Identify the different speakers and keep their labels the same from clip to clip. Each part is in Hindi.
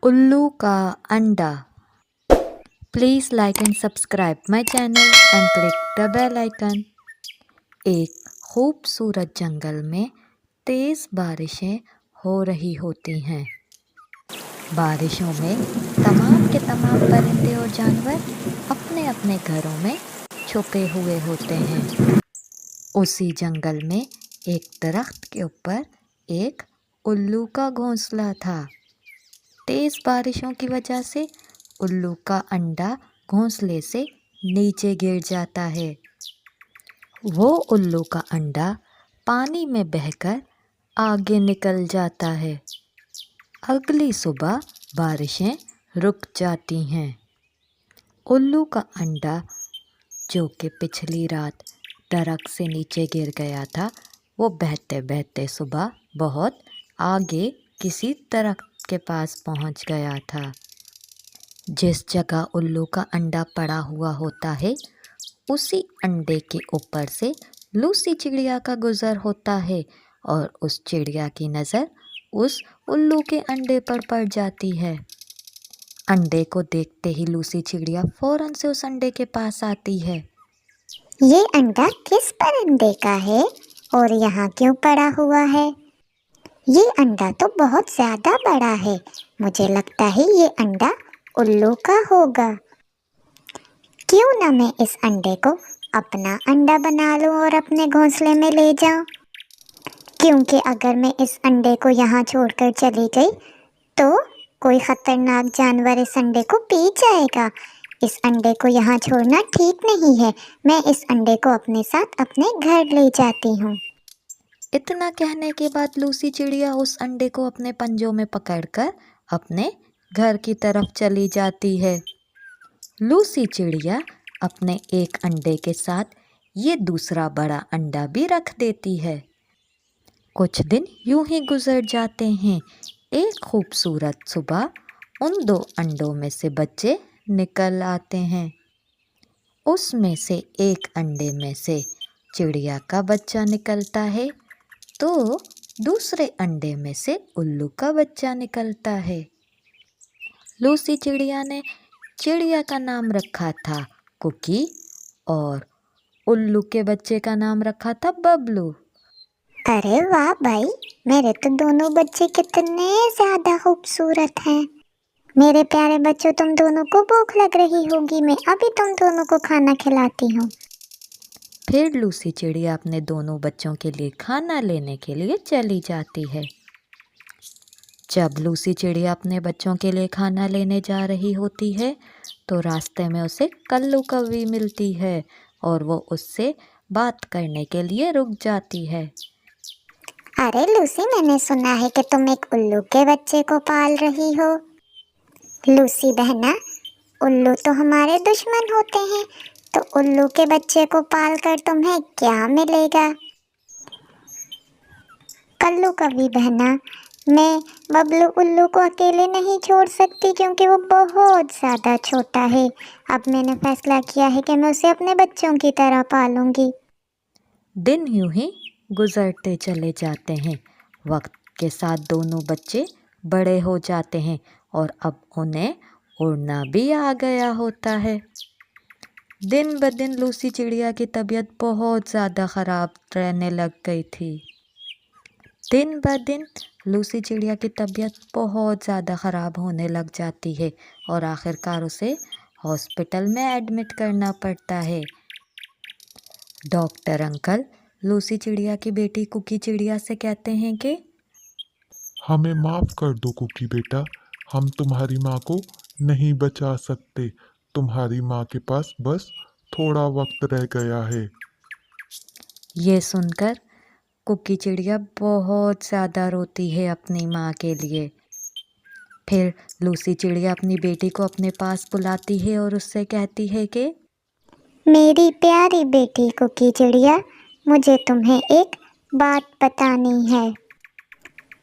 Speaker 1: उल्लू का अंडा। Please like and subscribe my channel and click the bell icon. एक खूबसूरत जंगल में तेज़ बारिशें हो रही होती हैं। बारिशों में तमाम के तमाम परिंदे और जानवर अपने अपने घरों में छुपे हुए होते हैं। उसी जंगल में एक दरख्त के ऊपर एक उल्लू का घोंसला था। तेज़ बारिशों की वजह से उल्लू का अंडा घोंसले से नीचे गिर जाता है। वो उल्लू का अंडा पानी में बहकर आगे निकल जाता है। अगली सुबह बारिशें रुक जाती हैं। उल्लू का अंडा जो कि पिछली रात दरख्त से नीचे गिर गया था, वो बहते बहते सुबह बहुत आगे किसी दरख्त के पास पहुंच गया था। जिस जगह उल्लू का अंडा पड़ा हुआ होता है, उसी अंडे के ऊपर से लूसी चिड़िया का गुज़र होता है और उस चिड़िया की नज़र उस उल्लू के अंडे पर पड़ जाती है। अंडे को देखते ही लूसी चिड़िया फ़ौरन से उस अंडे के पास आती है।
Speaker 2: ये अंडा किस परिंदे का है और यहाँ क्यों पड़ा हुआ है? ये अंडा तो बहुत ज्यादा बड़ा है। मुझे लगता है ये अंडा उल्लू का होगा। क्यों ना मैं इस अंडे को अपना अंडा बना लूं और अपने घोंसले में ले जाऊं? क्योंकि अगर मैं इस अंडे को यहाँ छोड़कर चली गई तो कोई खतरनाक जानवर इस अंडे को पी जाएगा। इस अंडे को यहाँ छोड़ना ठीक नहीं है। मैं इस अंडे को अपने साथ अपने घर ले जाती हूँ।
Speaker 1: इतना कहने के बाद लूसी चिड़िया उस अंडे को अपने पंजों में पकड़कर अपने घर की तरफ चली जाती है। लूसी चिड़िया अपने एक अंडे के साथ ये दूसरा बड़ा अंडा भी रख देती है। कुछ दिन यूं ही गुजर जाते हैं। एक खूबसूरत सुबह उन दो अंडों में से बच्चे निकल आते हैं। उसमें से एक अंडे में से चिड़िया का बच्चा निकलता है तो दूसरे अंडे में से उल्लू का बच्चा निकलता है। लूसी चिड़िया ने चिड़िया का नाम रखा था कुकी और उल्लू के बच्चे का नाम रखा था बबलू।
Speaker 2: अरे वाह भाई, मेरे तो दोनों बच्चे कितने ज्यादा खूबसूरत हैं। मेरे प्यारे बच्चों, तुम दोनों को भूख लग रही होगी। मैं अभी तुम दोनों को खाना खिलाती हूँ।
Speaker 1: फिर लूसी चिड़िया अपने दोनों बच्चों के लिए खाना लेने के लिए चली जाती है। जब लूसी चिड़िया अपने बच्चों के लिए खाना लेने जा रही होती है तो रास्ते में उसे कल्लू कौवी मिलती है और वो उससे बात करने के लिए रुक जाती है।
Speaker 2: अरे लूसी, मैंने सुना है कि तुम एक उल्लू के बच्चे को पाल रही हो। लूसी बहना, उल्लू तो हमारे दुश्मन होते हैं, तो उल्लू के बच्चे को पाल कर तुम्हें क्या मिलेगा? कल्लू कभी बहना, मैं बबलू उल्लू को अकेले नहीं छोड़ सकती क्योंकि वो बहुत ज़्यादा छोटा है। अब मैंने फैसला किया है कि मैं उसे अपने बच्चों की तरह पालूंगी।
Speaker 1: दिन यूं ही गुजरते चले जाते हैं। वक्त के साथ दोनों बच्चे बड़े हो जाते हैं और अब उन्हें उड़ना भी आ गया होता है। दिन ब दिन लूसी चिड़िया की तबीयत बहुत ज़्यादा ख़राब रहने लग गई थी। दिन ब दिन लूसी चिड़िया की तबीयत बहुत ज़्यादा ख़राब होने लग जाती है और आखिरकार उसे हॉस्पिटल में एडमिट करना पड़ता है। डॉक्टर अंकल लूसी चिड़िया की बेटी कुकी चिड़िया से कहते हैं कि
Speaker 3: हमें माफ़ कर दो कुकी बेटा, हम तुम्हारी माँ को नहीं बचा सकते। तुम्हारी माँ के पास बस थोड़ा वक्त रह गया है।
Speaker 1: ये सुनकर कुकी चिड़िया बहुत ज़्यादा रोती है अपनी माँ के लिए। फिर लूसी चिड़िया अपनी बेटी को अपने पास बुलाती है और उससे कहती है कि
Speaker 2: मेरी प्यारी बेटी कुकी चिड़िया, मुझे तुम्हें एक बात बतानी है।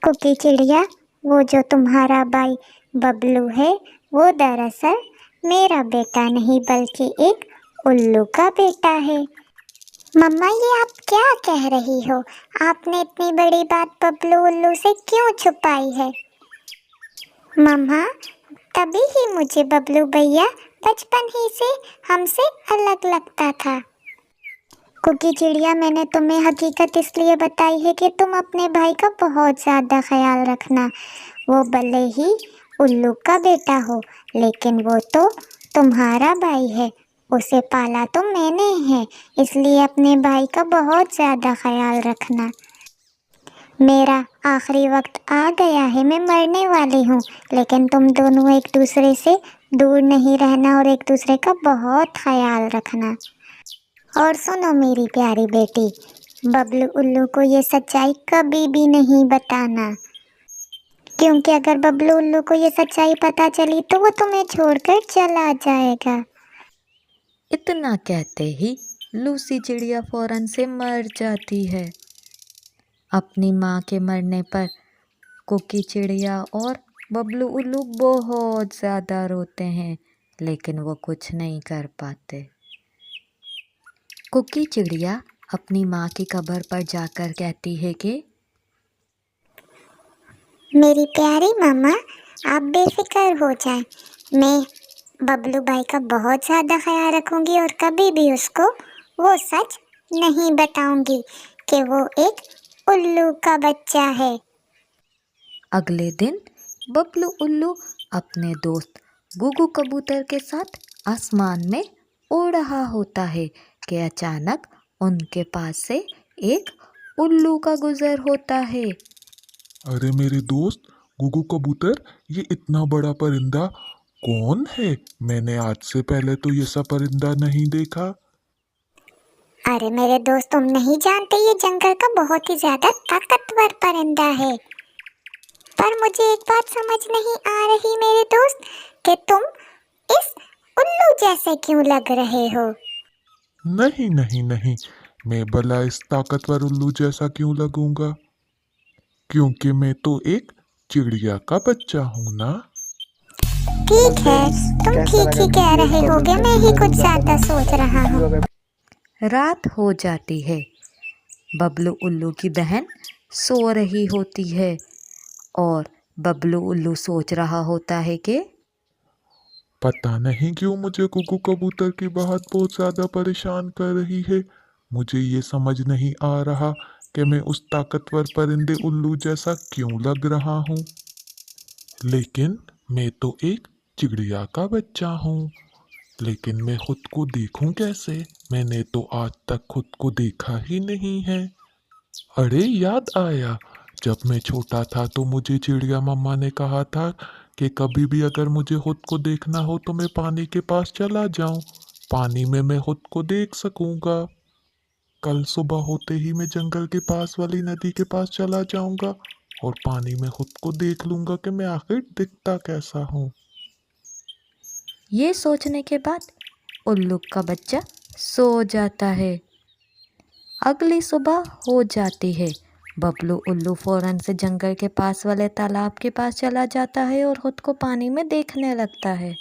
Speaker 2: कुकी चिड़िया, वो जो तुम्हारा भाई बबलू है, वो दरअसल मेरा बेटा नहीं बल्कि एक उल्लू का बेटा है। मम्मा, ये आप क्या कह रही हो? आपने इतनी बड़ी बात बबलू उल्लू से क्यों छुपाई है? मम्मा, तभी ही मुझे बबलू भैया बचपन ही से हमसे अलग लगता था। कुकी चिड़िया, मैंने तुम्हें हकीकत इसलिए बताई है कि तुम अपने भाई का बहुत ज़्यादा ख्याल रखना। वो भले ही उल्लू का बेटा हो, लेकिन वो तो तुम्हारा भाई है। उसे पाला तो मैंने है, इसलिए अपने भाई का बहुत ज़्यादा ख्याल रखना। मेरा आखिरी वक्त आ गया है, मैं मरने वाली हूँ, लेकिन तुम दोनों एक दूसरे से दूर नहीं रहना और एक दूसरे का बहुत ख्याल रखना। और सुनो मेरी प्यारी बेटी, बबलू उल्लू को ये सच्चाई कभी भी नहीं बताना, क्योंकि अगर बबलू उल्लू को ये सच्चाई पता चली तो वो तुम्हें छोड़कर चला जाएगा।
Speaker 1: इतना कहते ही लूसी चिड़िया फौरन से मर जाती है। अपनी माँ के मरने पर कुकी चिड़िया और बबलू उल्लू बहुत ज़्यादा रोते हैं, लेकिन वो कुछ नहीं कर पाते। कुकी चिड़िया अपनी माँ की कब्र पर जाकर कहती है कि
Speaker 2: मेरी प्यारी मम्मा, आप बेफिक्र हो जाएं। मैं बबलू भाई का बहुत ज़्यादा ख्याल रखूंगी और कभी भी उसको वो सच नहीं बताऊंगी कि वो एक उल्लू का बच्चा है।
Speaker 1: अगले दिन बबलू उल्लू अपने दोस्त गुगू कबूतर के साथ आसमान में उड़ रहा होता है कि अचानक उनके पास से एक उल्लू का गुजर होता है।
Speaker 3: अरे मेरे दोस्त गुगू कबूतर, ये इतना बड़ा परिंदा कौन है? मैंने आज से पहले तो ये सा परिंदा नहीं देखा।
Speaker 2: अरे मेरे दोस्त, तुम नहीं जानते, ये जंगल का बहुत ही ज्यादा ताकतवर परिंदा है। पर मुझे एक बात समझ नहीं आ रही मेरे दोस्त, कि तुम इस उल्लू जैसे क्यों लग रहे हो।
Speaker 3: नहीं नहीं नहीं, मैं भला इस ताकतवर उल्लू जैसा क्यों लगूंगा? क्योंकि मैं तो एक चिड़िया का बच्चा हूँ ना।
Speaker 2: ठीक है, तुम ठीक ही कह रहे होगे, मैं ही कुछ ज्यादा सोच रहा हूँ।
Speaker 1: रात हो जाती है। बबलू उल्लू की बहन सो रही होती है और बबलू उल्लू सोच रहा होता है कि
Speaker 3: पता नहीं क्यों मुझे गुगू कबूतर की बात बहुत ज़्यादा परेशान कर रही है। मुझे ये समझ नहीं आ रहा कि मैं उस ताकतवर परिंदे उल्लू जैसा क्यों लग रहा हूँ। लेकिन मैं तो एक चिड़िया का बच्चा हूँ। लेकिन मैं खुद को देखूं कैसे? मैंने तो आज तक खुद को देखा ही नहीं है। अरे याद आया, जब मैं छोटा था तो मुझे चिड़िया मम्मा ने कहा था कि कभी भी अगर मुझे खुद को देखना हो तो मैं पानी के पास चला जाऊं। पानी में मैं खुद को देख सकूंगा। कल सुबह होते ही मैं जंगल के पास वाली नदी के पास चला जाऊंगा और पानी में खुद को देख लूंगा कि मैं आखिर दिखता कैसा हूँ।
Speaker 1: ये सोचने के बाद उल्लू का बच्चा सो जाता है। अगली सुबह हो जाती है। बबलू उल्लू फौरन से जंगल के पास वाले तालाब के पास चला जाता है और खुद को पानी में देखने लगता है।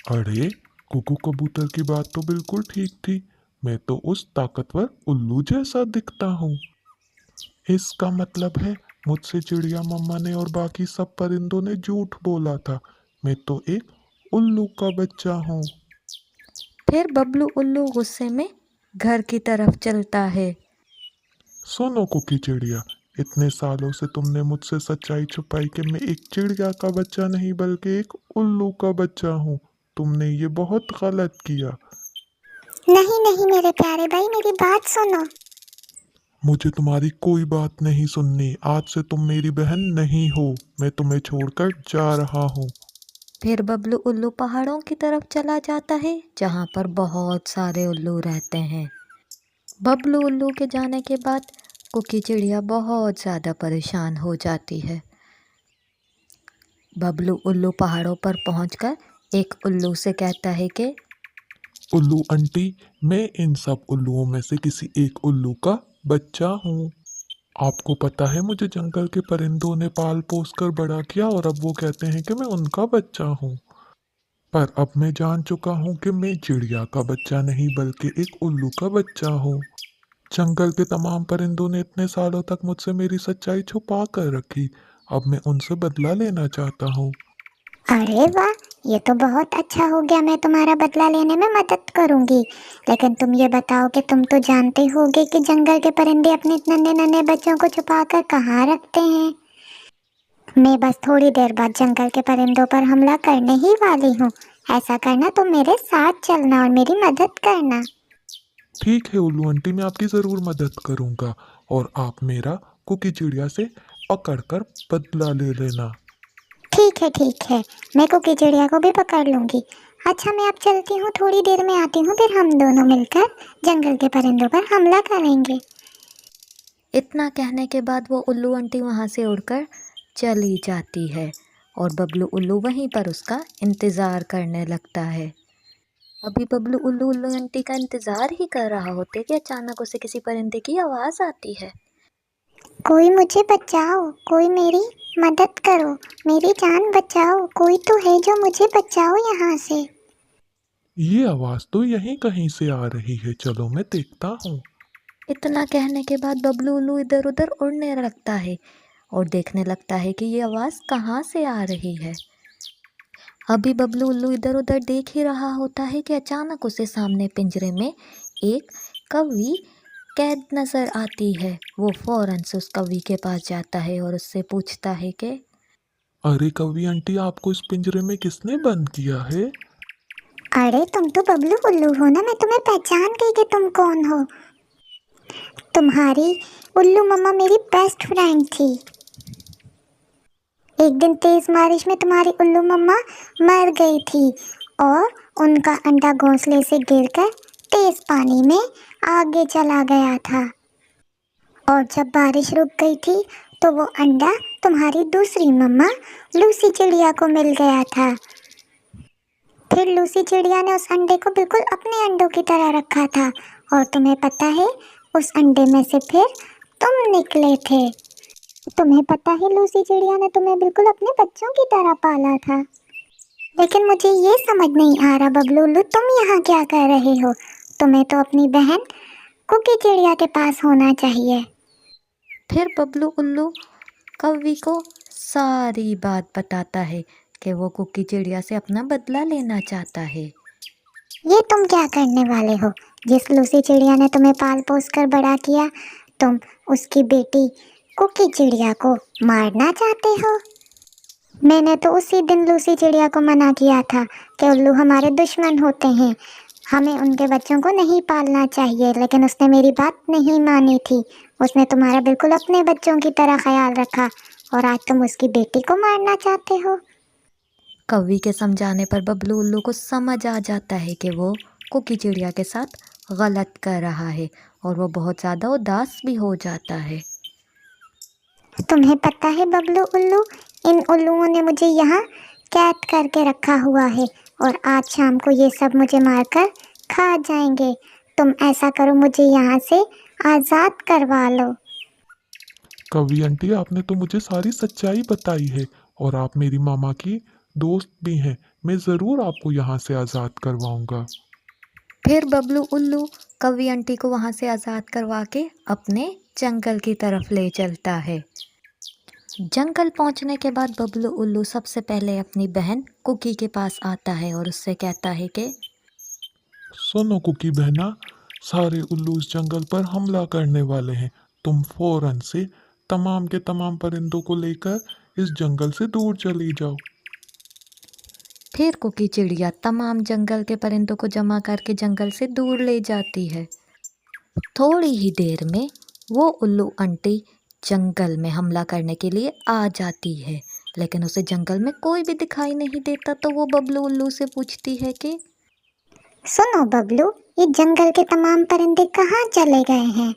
Speaker 3: अरे, कुकू कबूतर की बात तो बिल्कुल ठीक थी। मैं तो उस ताकतवर उल्लू जैसा दिखता हूँ। इसका मतलब है मुझसे चिड़िया मम्मा ने और बाकी सब परिंदों ने झूठ बोला था। मैं तो एक उल्लू का बच्चा हूँ।
Speaker 1: फिर बबलू उल्लू गुस्से में घर की तरफ चलता है।
Speaker 3: सुनो कुकी चिड़िया, इतने सालों से तुमने मुझसे सच्चाई छुपाई कि मैं एक चिड़िया का बच्चा नहीं बल्कि एक उल्लू का बच्चा हूँ। तुमने ये बहुत गलत किया।
Speaker 2: नहीं नहीं मेरे प्यारे भाई, मेरी बात सुनो।
Speaker 3: मुझे तुम्हारी कोई बात नहीं सुननी। आज से तुम मेरी बहन नहीं हो। मैं तुम्हें छोड़कर जा रहा हूँ।
Speaker 1: फिर बबलू उल्लू पहाड़ों की तरफ चला जाता है जहाँ पर बहुत सारे उल्लू रहते हैं। बबलू उल्लू के जाने के बाद कुकी चिड़िया बहुत ज़्यादा परेशान हो जाती है। बबलू उल्लू पहाड़ों पर पहुंचकर एक उल्लू से कहता है कि
Speaker 3: उल्लू आंटी, मैं इन सब उल्लुओं में से किसी एक उल्लू का बच्चा हूँ। आपको पता है मुझे जंगल के परिंदों ने पाल पोस कर बड़ा किया और अब वो कहते हैं कि मैं उनका बच्चा हूँ। पर अब मैं जान चुका हूँ कि मैं चिड़िया का बच्चा नहीं बल्कि एक उल्लू का बच्चा हूँ। जंगल के तमाम परिंदों ने इतने सालों तक मुझसे मेरी सच्चाई छुपा कर रखी। अब मैं उनसे बदला लेना चाहता हूँ।
Speaker 2: अरे वाह, ये तो बहुत अच्छा हो गया। मैं तुम्हारा बदला लेने में मदद करूंगी। लेकिन तुम ये बताओ कि तुम तो जानते होगे कि जंगल के परिंदे अपने नन्हे नन्हे बच्चों को छुपाकर कहाँ रखते हैं। मैं बस थोड़ी देर बाद जंगल के परिंदों पर हमला करने ही वाली हूँ। ऐसा करना तुम मेरे साथ चलना और मेरी मदद करना।
Speaker 3: ठीक है उल्लू आंटी, मैं आपकी ज़रूर मदद करूँगा और आप मेरा कुकी चिड़िया से पकड़कर बदला ले लेना।
Speaker 2: ठीक है, मैं कुकी चिड़िया को भी पकड़ लूंगी। अच्छा, मैं अब चलती हूँ, थोड़ी देर में आती हूँ, फिर हम दोनों मिलकर जंगल के परिंदों पर हमला करेंगे।
Speaker 1: इतना कहने के बाद वो उल्लू आंटी वहाँ से उड़कर चली जाती है और बबलू उल्लू वहीं पर उसका इंतज़ार करने लगता है। अभी बबलू उल्लू उल्लू आंटी का इंतज़ार ही कर रहा होते कि अचानक उसे किसी परिंदे की आवाज़ आती है।
Speaker 2: कोई मुझे बचाओ, कोई मेरी मदद करो, मेरी जान बचाओ, कोई तो है जो मुझे बचाओ यहाँ से।
Speaker 3: ये आवाज़ तो यहीं कहीं से आ रही है, चलो मैं देखता हूँ।
Speaker 1: इतना कहने के बाद बबलू उल्लू इधर उधर उड़ने लगता है और देखने लगता है कि ये आवाज़ कहाँ से आ रही है। अभी बबलू उल्लू इधर उधर देख ही रहा होता है कि अचानक उसे सामने पिंजरे में एक कौवी कैद नज़र आती है। वो फौरन से उस कौवी के पास जाता है और उससे पूछता है कि
Speaker 3: अरे कौवी आंटी, आपको इस पिंजरे में किसने बंद किया है?
Speaker 2: अरे तुम तो बबलू उल्लू हो ना, मैं तुम्हें पहचान गई कि तुम कौन हो। तुम्हारी उल्लू मम्मा मेरी बेस्ट फ्रेंड थी। एक दिन तेज बारिश में तुम्हारी उल्लू मम्मा मर गई थी और उनका अंडा घोंसले से गिरकर तेज पानी में आगे चला गया था। और जब बारिश रुक गई थी तो वो अंडा तुम्हारी दूसरी मम्मा लूसी चिड़िया को मिल गया था। फिर लूसी चिड़िया ने उस अंडे को बिल्कुल अपने अंडों की तरह रखा था और तुम्हें पता है उस अंडे में से फिर तुम निकले थे। तुम्हें पता है लूसी चिड़िया ने तुम्हें बिल्कुल अपने बच्चों की तरह पाला था। लेकिन मुझे ये समझ नहीं आ रहा बबलू उल्लू, तुम यहाँ क्या कर रहे हो? तुम्हें तो अपनी बहन कुकी चिड़िया के पास होना चाहिए।
Speaker 1: फिर बबलू उल्लू कौवी को सारी बात बताता है कि वो कुकी चिड़िया से अपना बदला लेना चाहता है।
Speaker 2: ये तुम क्या करने वाले हो? जिस लूसी चिड़िया ने तुम्हें पाल पोस कर बड़ा किया, तुम उसकी बेटी कुकी चिड़िया को मारना चाहते हो। मैंने तो उसी दिन लूसी चिड़िया को मना किया था कि उल्लू हमारे दुश्मन होते हैं, हमें उनके बच्चों को नहीं पालना चाहिए, लेकिन उसने मेरी बात नहीं मानी थी। उसने तुम्हारा बिल्कुल अपने बच्चों की तरह ख्याल रखा और आज तुम उसकी बेटी को मारना चाहते हो।
Speaker 1: कौवी के समझाने पर बबलू उल्लू को समझ आ जाता है कि वो कुकी चिड़िया के साथ गलत कर रहा है और वो बहुत ज़्यादा उदास भी हो जाता है।
Speaker 2: तुम्हें पता है बबलू उल्लू, इन उल्लुओं ने मुझे यहाँ कैद करके रखा हुआ है और आज शाम को ये सब मुझे मारकर खा जाएंगे। तुम ऐसा करो, मुझे यहाँ से आज़ाद करवा लो।
Speaker 3: कौवी आंटी, आपने तो मुझे सारी सच्चाई बताई है और आप मेरी मामा की दोस्त भी हैं। मैं ज़रूर आपको यहाँ से आज़ाद करवाऊँगा।
Speaker 1: फिर बबलू उल्लू कौवी आंटी को वहाँ से आज़ाद करवा के अपने जंगल की तरफ ले चलता है। जंगल पहुँचने के बाद बबलू उल्लू सबसे पहले अपनी बहन कुकी के पास आता है और उससे कहता है कि
Speaker 3: सुनो कुकी बहना, सारे उल्लू इस जंगल पर हमला करने वाले हैं। तुम फौरन से तमाम के तमाम परिंदों को लेकर इस जंगल से दूर चली जाओ।
Speaker 1: फिर कुकी चिड़िया तमाम जंगल के परिंदों को जमा करके जंगल से दूर ले जाती है। थोड़ी ही देर में वो उल्लू आंटी जंगल में हमला करने के लिए आ जाती है, लेकिन उसे जंगल में कोई भी दिखाई नहीं देता। तो वो बबलू उल्लू से पूछती है कि
Speaker 2: सुनो बबलू, ये जंगल के तमाम परिंदे कहाँ चले गए हैं?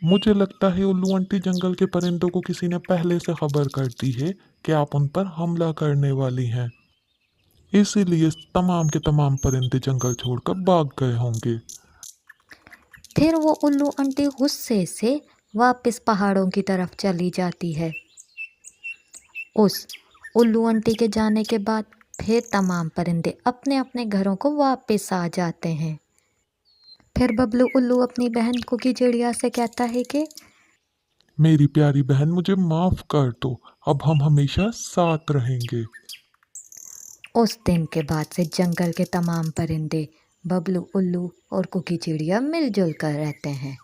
Speaker 3: मुझे लगता है उल्लू आंटी, जंगल के परिंदों को किसी ने पहले से खबर कर दी है कि आप उन पर हमला करने वाली हैं। इसीलिए तमाम के तमाम परिंदे जंगल छोड़कर भाग गए होंगे।
Speaker 1: फिर वो उल्लू आंटी गुस्से से वापस पहाड़ों की तरफ चली जाती है। उस उल्लू आंटी के जाने के बाद फिर तमाम परिंदे अपने अपने घरों को वापस आ जाते हैं। फिर बबलू उल्लू अपनी बहन कुकी चिड़िया से कहता है कि
Speaker 3: मेरी प्यारी बहन, मुझे माफ कर दो। अब हम हमेशा साथ रहेंगे।
Speaker 1: उस दिन के बाद से जंगल के तमाम परिंदे बबलू, उल्लू और कुकी चिड़िया मिलजुल कर रहते हैं।